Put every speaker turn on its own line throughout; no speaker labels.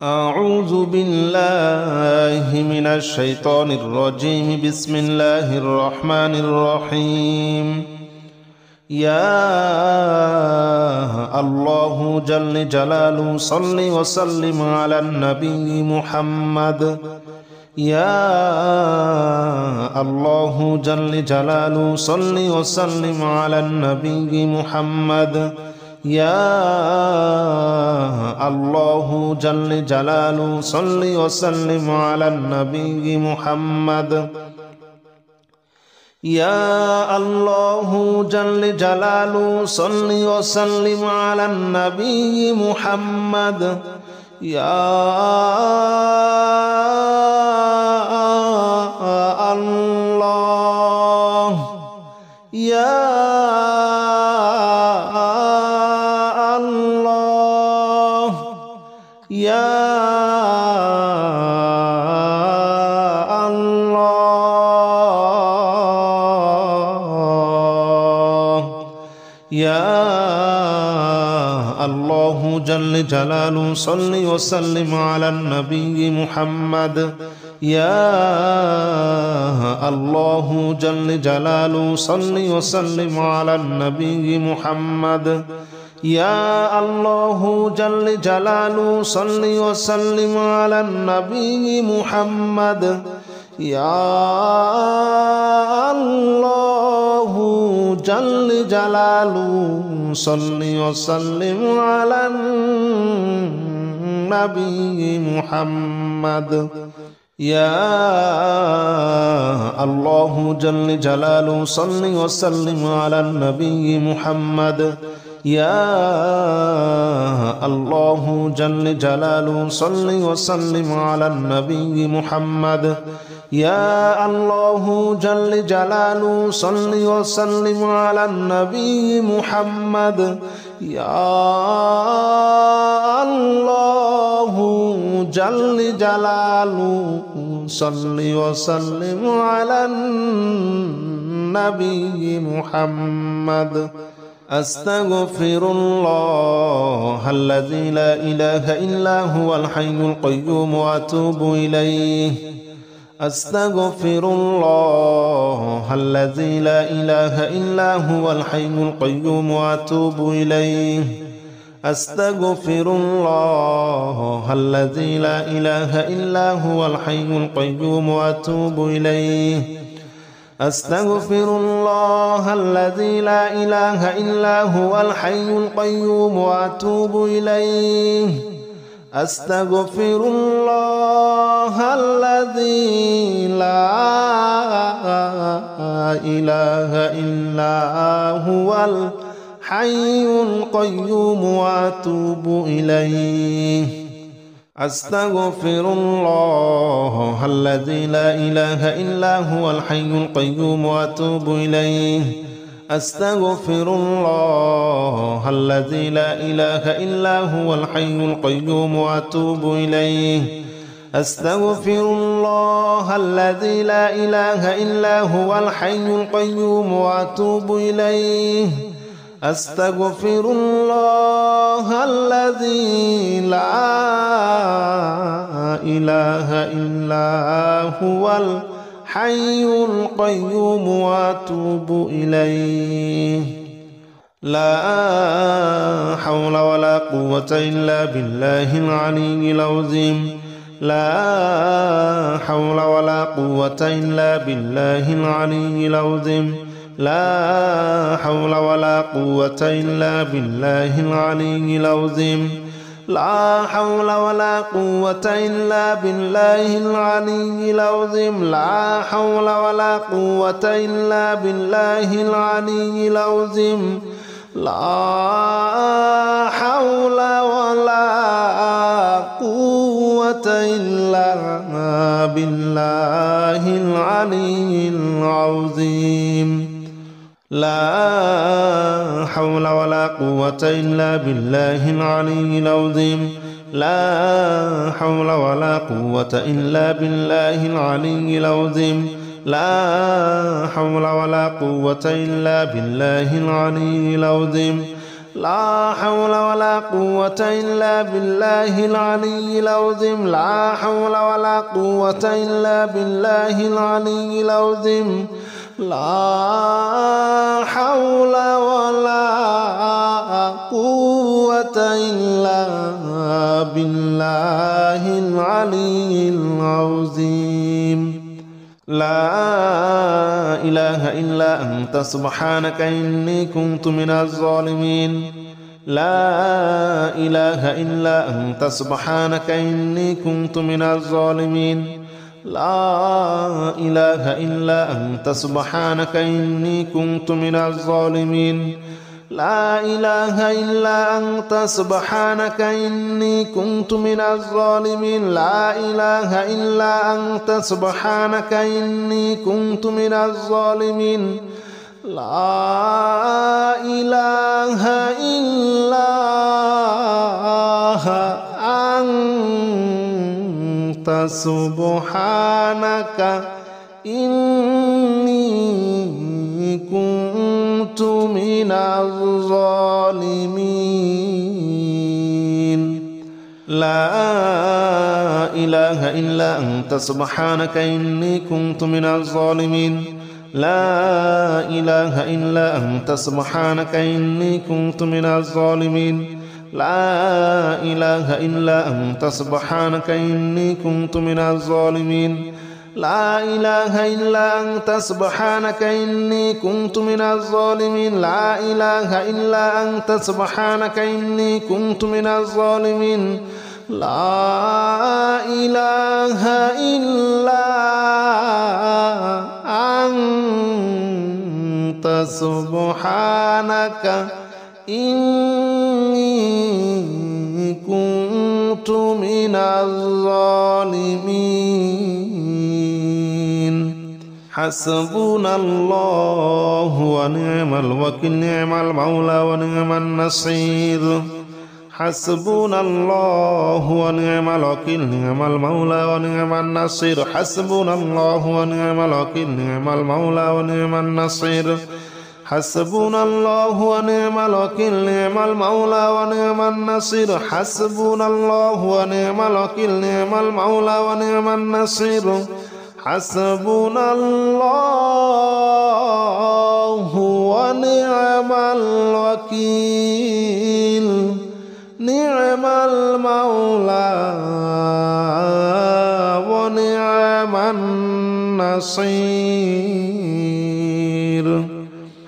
أعوذ بالله من الشيطان الرجيم. بسم الله الرحمن الرحيم. يا الله جل جلاله صل وسلم على النبي محمد. يا الله جل جلاله صل وسلم على النبي محمد. يا الله جل جلاله صل وسلم على النبي محمد. يا الله جل جلاله صل وسلم على النبي محمد. يا الله يا يا الله يا الله جل جلاله صل وسلم على النبي محمد. يا الله جل جلاله صل وسلم على النبي محمد. يا الله جل جلاله صل وسلم على النبي محمد. يا الله جل جلاله صل وسلم على النبي محمد. يا الله جل جلاله صل وسلم على النبي محمد. يا الله جل جلاله صل وسلم على النبي محمد. يا الله جل جلاله صل وسلم على النبي محمد. يا الله جل جلاله صل وسلم على النبي محمد. أستغفر الله الذي لا إله إلا هو الحي القيوم وأتوب إليه. أستغفر الله الذي لا إله إلا هو الحي القيوم وأتوب إليه. أستغفر الله الذي لا إله إلا هو الحي القيوم وأتوب إليه. أستغفر الله الذي لا إله إلا هو الحي القيوم وأتوب إليه. أستغفر الله الذي لا إله إلا هو الحي القيوم وأتوب إليه. أستغفر الله الذي لا إله إلا هو الحي القيوم وأتوب إليه. أستغفر الله الذي لا إله إلا هو الحي القيوم وأتوب إليه. أستغفر الله الذي لا إله إلا هو الحي القيوم وأتوب إليه. أستغفر الله الذي لا إله إلا هو الحي القيوم وأتوب إليه. لا حول ولا قوة إلا بالله العلي العظيم. لا حول ولا قوة إلا بالله العلي العظيم. لا حول ولا قوة إلا بالله العلي العظيم. لا حول ولا قوة إلا بالله العلي العظيم. لا حول ولا قوة إلا بالله العلي العظيم. لا حول ولا قوة إلا بالله العلي العظيم. لا حول ولا قوة إلا بالله العلي العظيم. لا حول ولا قوة إلا بالله العلي العظيم. لا حول ولا قوة إلا بالله العلي العظيم. لا حول ولا قوة إلا بالله العلي العظيم لا حول ولا قوة إلا بالله العلي العظيم لا حول ولا قوة إلا بالله العلي العظيم لا إله إلا أنت سبحانك إني كنت من الظالمين لا إله إلا أنت سبحانك إني كنت من الظالمين لا إله إلا أنت سبحانك إني كنت من الظالمين لا إله إلا أنت سبحانك إني كنت من الظالمين لا إله إلا أنت سبحانك إني كنت من الظالمين لا إله إلا أنت سبحانك إني كنت من الظالمين لا إله إلا أنت سبحانك إني كنت من الظالمين لا إله إلا أنت سبحانك إني كنت من الظالمين لا إله إلا أنت سبحانك إني كنت من الظالمين لا إله إلا أنت سبحانك إني كنت من الظالمين لا إله إلا أنت سبحانك إني كنت من الظالمين لا إله إلا أنت سبحانك إني كنت من الظالمين حسبنا الله ونعم الوكيل نعم المولى ونعم النصير حسبنا الله ونعم الوكيل نعم المولى ونعم النصير حسبنا الله ونعم الوكيل نعم المولى ونعم النصير حسبنا الله ونعم الوكيل نعم المولى ونعم النصير حسبنا الله ونعم الوكيل نعم المولى ونعم النصير حسبنا الله ونعم الوكيل نعم المولى ونعم النصير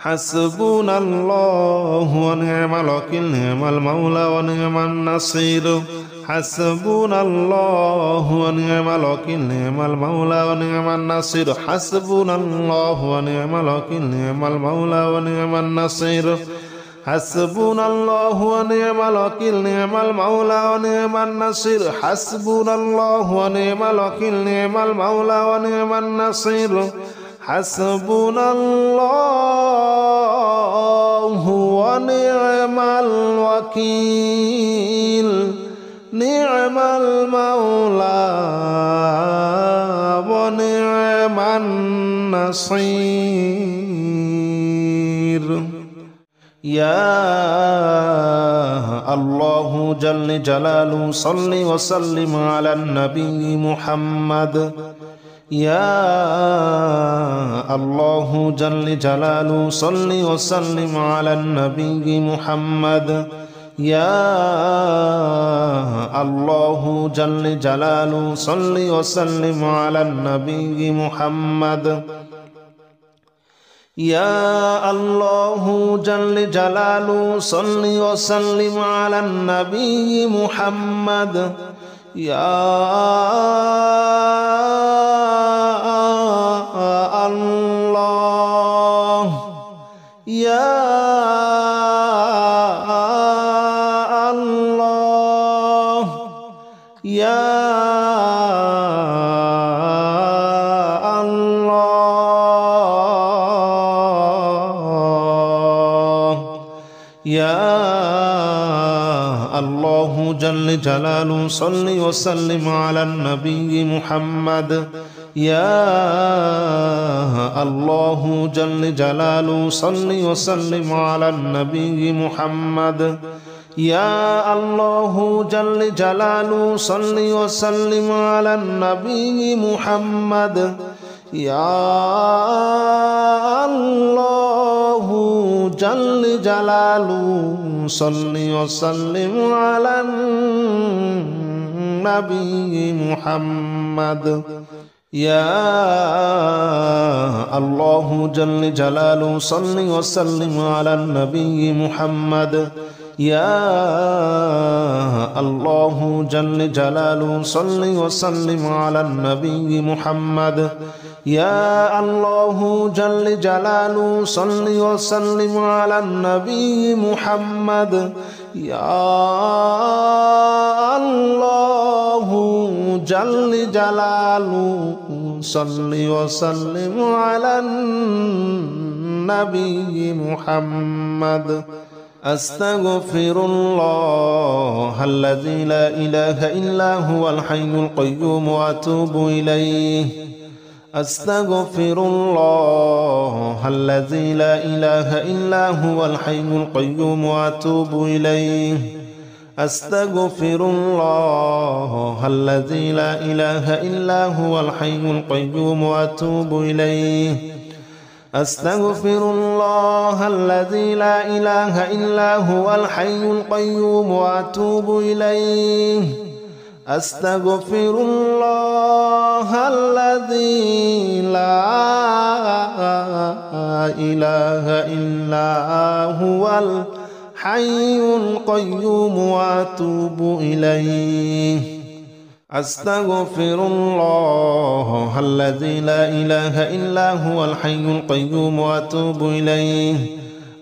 حسبنا الله ونعم الوكيل نعم المولى ونعم النصير حسبنا الله ونعم الوكيل نعم المولى ونعم النصير حسبنا الله ونعم الوكيل نعم المولى ونعم النصير حسبنا الله ونعم الوكيل نعم المولى ونعم النصير حسبنا الله ونعم الوكيل نعم المولى ونعم النصير حسبنا الله ونعم الوكيل نعم المولى ونعم النصير يا الله جل جلاله صل وسلم على النبي محمد يا الله جل جلاله صل وسلم على النبي محمد يا الله جل جلاله صل وسلم على النبي محمد يا الله جل جلاله صل وسلم على النبي محمد يا الله يا الله يا يا الله جل جلاله صل وسلم على النبي محمد يا الله جل جلاله صل وسلم على النبي محمد يا الله جل جلاله صل وسلم على النبي محمد يا الله جل جلاله صل وسلم على النبي محمد يا الله جل جلاله صل وسلم على النبي محمد يا الله جل جلاله صل وسلم على النبي محمد يا الله جل جلاله صل وسلم على النبي محمد يا الله جل جلاله صل وسلم على النبي محمد أستغفر الله الذي لا إله إلا هو الحي القيوم وأتوب إليه أستغفر الله الذي لا إله إلا هو الحي القيوم وأتوب إليه أستغفر الله الذي لا إله إلا هو الحي القيوم وأتوب إليه أستغفر الله الذي لا إله إلا هو الحي القيوم وأتوب إليه أستغفر الله الذي لا إله إلا هو الحي القيوم وأتوب إليه أستغفر الله الذي لا إله إلا هو الحي القيوم وأتوب إليه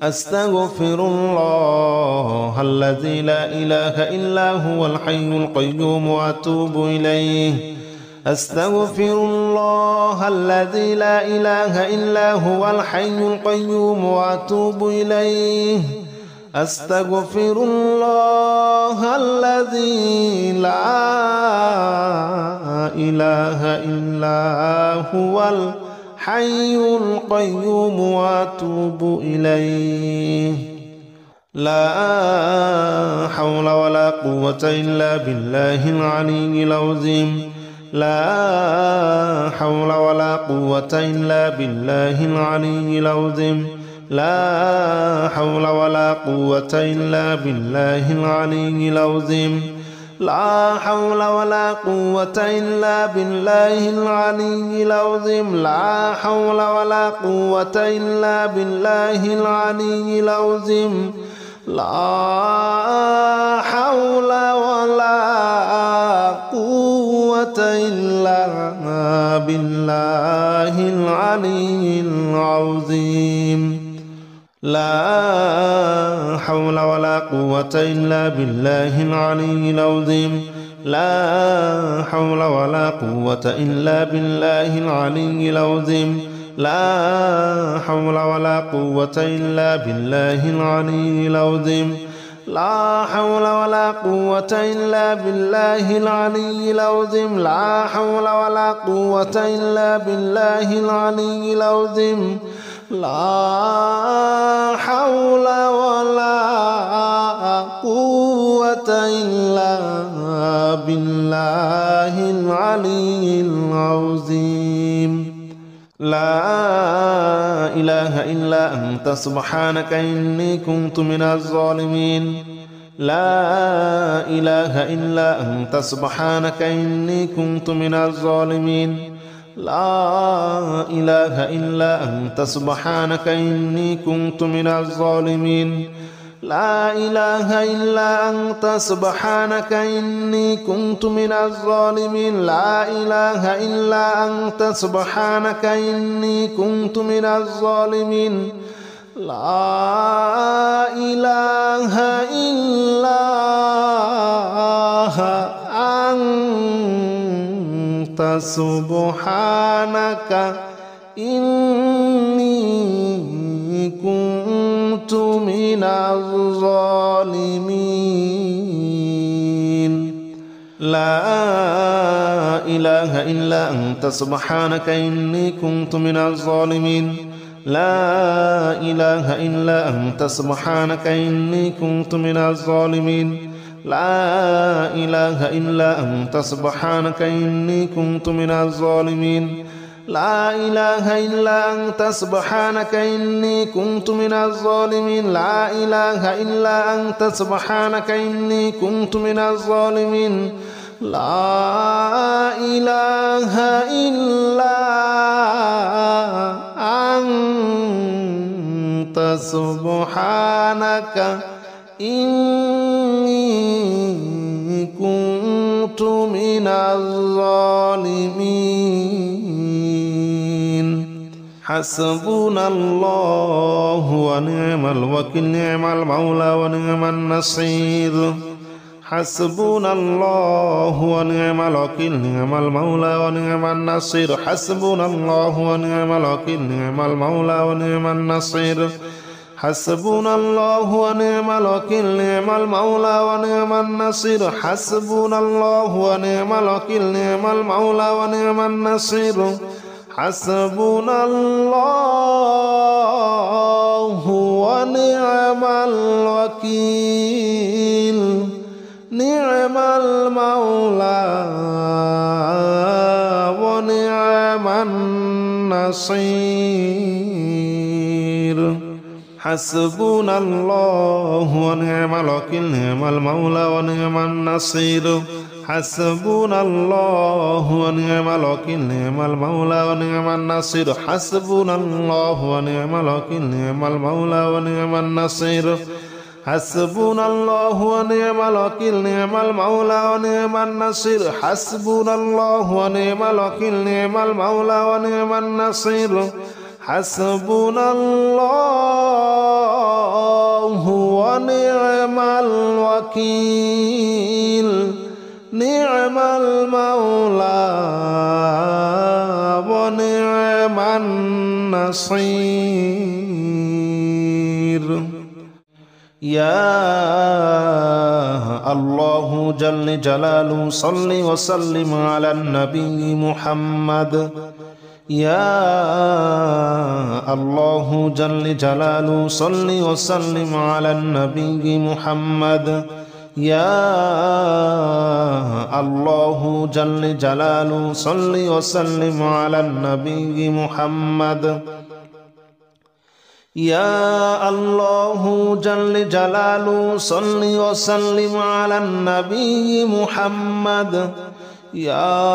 أستغفر الله الذي لا إله إلا هو الحي القيوم وأتوب إليه أستغفر الله الذي لا إله إلا هو الحي القيوم وأتوب إليه أستغفر الله الذي لا إله إلا هو الحي القيوم وأتوب إليه لا حول ولا قوة إلا بالله العلي العظيم لا حول ولا قوة إلا بالله العلي العظيم لا حول ولا قوة إلا بالله العلي العظيم لا حول ولا قوة إلا بالله العلي العظيم لا حول ولا قوة إلا بالله العلي العظيم لا حول ولا قوة إلا بالله العلي العظيم لا حول ولا قوة إلا بالله العلي العظيم لا حول ولا قوة إلا بالله العلي العظيم لا حول ولا قوة إلا بالله العلي العظيم لا حول ولا قوة إلا بالله العلي العظيم لا حول ولا قوة إلا بالله العلي العظيم لا حول ولا قوة إلا بالله العلي العظيم لا إله إلا أنت سبحانك إني كنت من الظالمين لا إله إلا أنت سبحانك إني كنت من الظالمين لا إله إلا أنت سبحانك إني كنت من الظالمين لا إله إلا أنت سبحانك إني كنت من الظالمين لا إله إلا أنت سبحانك إني كنت من الظالمين لا إله إلا أنت سبحانك إني كنت من الظالمين لا إله إلا أنت سبحانك إني كنت من الظالمين لا إله إلا أنت سبحانك إني كنت من الظالمين لا إله إلا أنت سبحانك إني كنت من الظالمين لا إله إلا أنت سبحانك إني كنت من الظالمين لا إله إلا أنت سبحانك إني كنت من الظالمين لا إله إلا أنت سبحانك إني كنت من الظالمين حسبنا الله ونعم الوكيل نعم المولى ونعم النصير حسبنا الله ونعم الوكيل نعم المولى ونعم النصير حسبنا الله ونعم الوكيل نعم المولى ونعم النصير حسبنا الله ونعم الوكيل نعم المولى ونعم النصير حسبنا الله ونعم الوكيل نعم المولى ونعم النصير حسبنا الله ونعم الوكيل نعم المولى ونعم النصير حسبنا الله ونعم الوكيل نعم المولى ونعم النصير حسبنا الله ونعم الوكيل نعم المولى ونعم النصير حسبنا الله ونعم الوكيل نعم المولى ونعم النصير حسبنا الله ونعم الوكيل نعم المولى ونعم النصير حسبنا الله ونعم الوكيل نعم المولى ونعم النصير حسبنا الله ونعم الوكيل نعم المولى ونعم النصير يا الله جل جلاله صل وسلم على النبي محمد يا الله جل جلاله صل وسلم على النبي محمد يا الله جل جلاله صل وسلم على النبي محمد يا الله جل جلاله صل وسلم على النبي محمد يا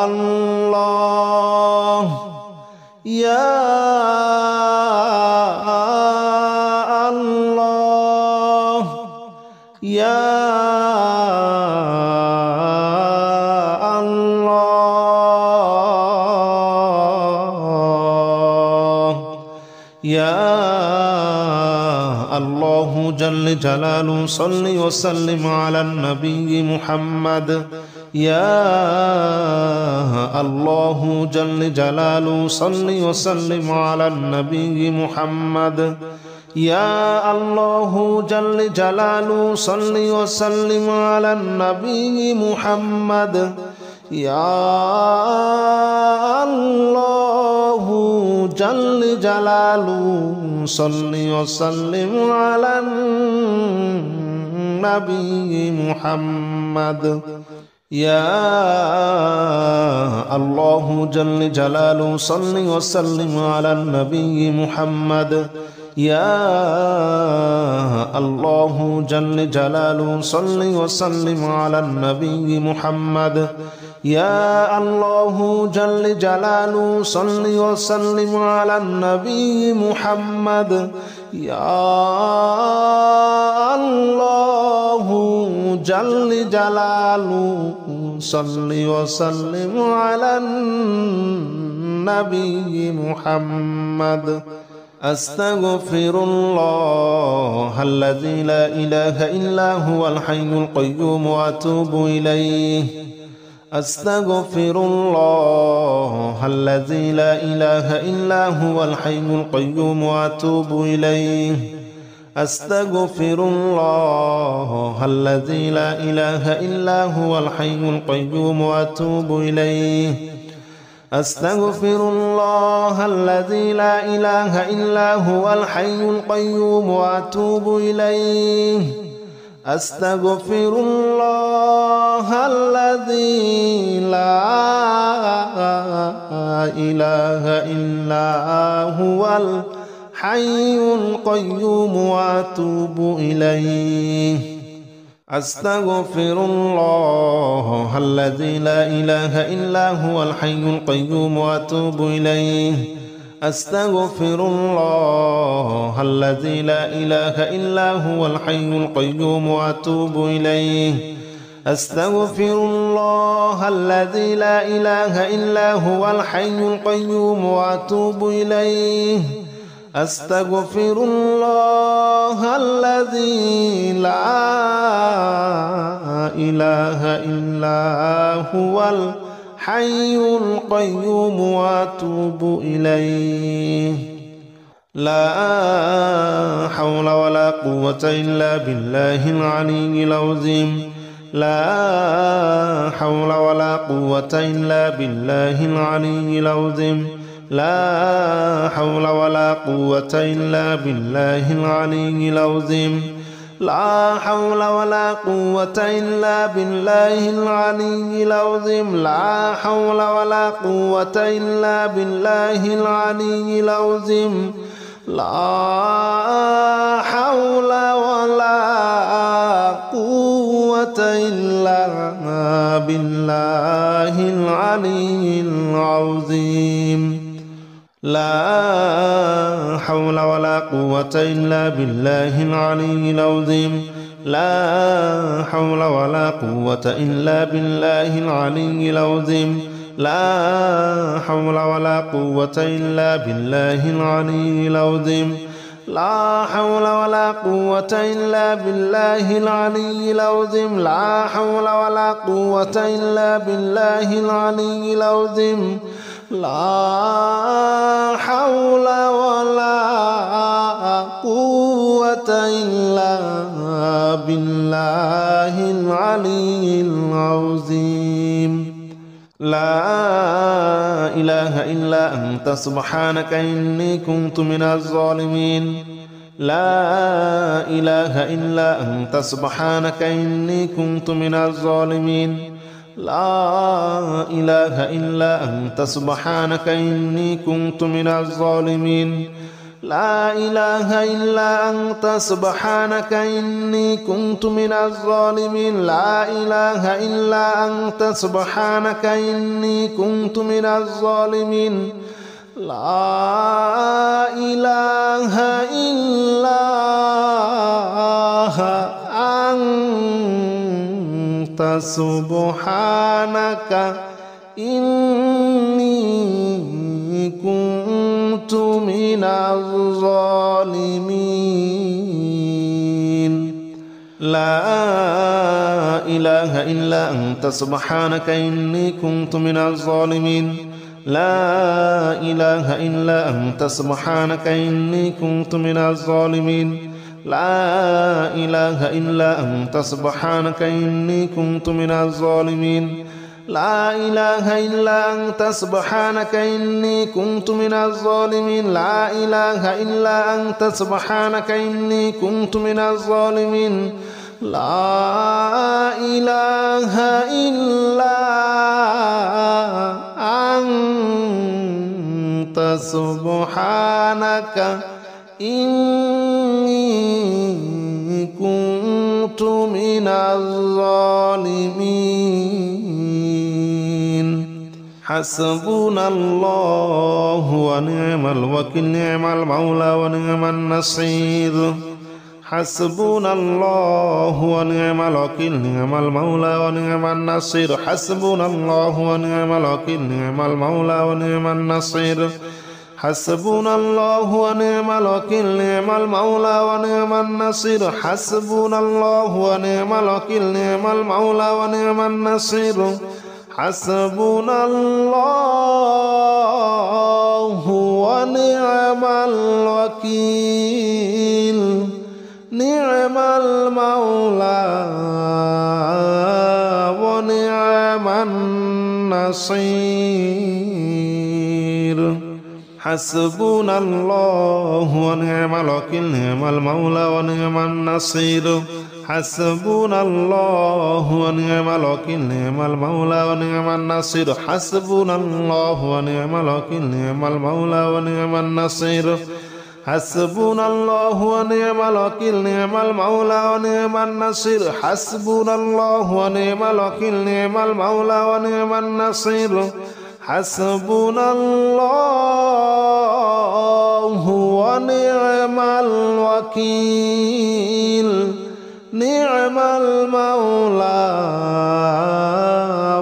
الله يا الله يا يا الله جل جلاله صل وسلم على النبي محمد يا الله جل جلاله صل وسلم على النبي محمد يا الله جل جلاله صل وسلم على النبي محمد يا الله جل جلاله صل وسلم على النبي محمد يا الله جل جلاله صل وسلم على النبي محمد يا الله جل جلاله صل وسلم على النبي محمد يا الله جل جلاله صل وسلم على النبي محمد يا الله جل جلاله صل وسلم على النبي محمد أستغفر الله الذي لا إله إلا هو الحي القيوم وأتوب إليه أستغفر الله الذي لا إله إلا هو الحي القيوم وأتوب إليه أستغفر الله الذي لا إله إلا هو الحي القيوم وأتوب إليه أستغفر الله الذي لا إله إلا هو الحي القيوم وأتوب إليه أستغفر الله الذي لا إله إلا هو الحي القيوم وأتوب إليه أستغفر الله الذي لا إله إلا هو الحي القيوم وأتوب إليه أستغفر الله الذي لا إله إلا هو الحي القيوم وأتوب إليه أستغفر الله الذي لا إله إلا هو الحي القيوم وأتوب إليه أستغفر الله الذي لا إله إلا هو الحي القيوم وأتوب إليه لا حول ولا قوة إلا بالله العلي العظيم لا حول ولا قوة إلا بالله العلي العظيم لا حول ولا قوة إلا بالله العلي العظيم لا حول ولا قوة إلا بالله العلي العظيم لا حول ولا قوة إلا بالله العلي العظيم لا حول ولا قوة إلا بالله العلي العظيم لا حول ولا قوة إلا بالله العلي العظيم لا حول ولا قوة إلا بالله العلي العظيم لا حول ولا قوة إلا بالله العلي العظيم لا حول ولا قوة إلا بالله العلي العظيم لا حول ولا قوة إلا بالله العلي العظيم لا حول ولا قوة إلا بالله العلي العظيم لا إله إلا أنت سبحانك إني كنت من الظالمين لا إله إلا أنت سبحانك إني كنت من الظالمين لا إله إلا أنت سبحانك إني كنت من الظالمين لا إله إلا أنت سبحانك إني كنت من الظالمين لا إله إلا أنت سبحانك إني كنت من الظالمين لا إله إلا أنت سبحانك إني كنت من الظالمين لا إله إلا أنت سبحانك إني كنت من الظالمين لا إله إلا أنت سبحانك إني كنت من الظالمين لا إله إلا أنت سبحانك إني كنت من الظالمين لا إله إلا أنت سبحانك إني كنت من الظالمين لا إله إلا أنت سبحانك إني كنت من الظالمين لا إله إلا أنت سبحانك إني كنت من الظالمين حسبنا الله ونعم الوكيل نعم المولى ونعم النصير حسبنا الله ونعم الوكيل نعم المولى ونعم النصير حسبنا الله ونعم الوكيل نعم المولى ونعم النصير حسبنا الله ونعم الوكيل نعم المولى ونعم النصير حسبنا الله ونعم الوكيل نعم المولى ونعم النصير حسبنا الله ونعم الوكيل نعم المولى ونعم النصير حسبنا الله ونعم الوكيل نعم المولى ونعم النصير حسبنا الله ونعم الوكيل نعم المولى ونعم النصير حسبنا الله ونعم الوكيل نعم المولى ونعم النصير حسبنا الله ونعم الوكيل نعم المولى ونعم النصير حسبنا الله ونعم الوكيل نعم المولى ونعم النصير حسبنا الله ونعم الوكيل نعم المولى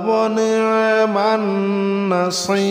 ونعم النصير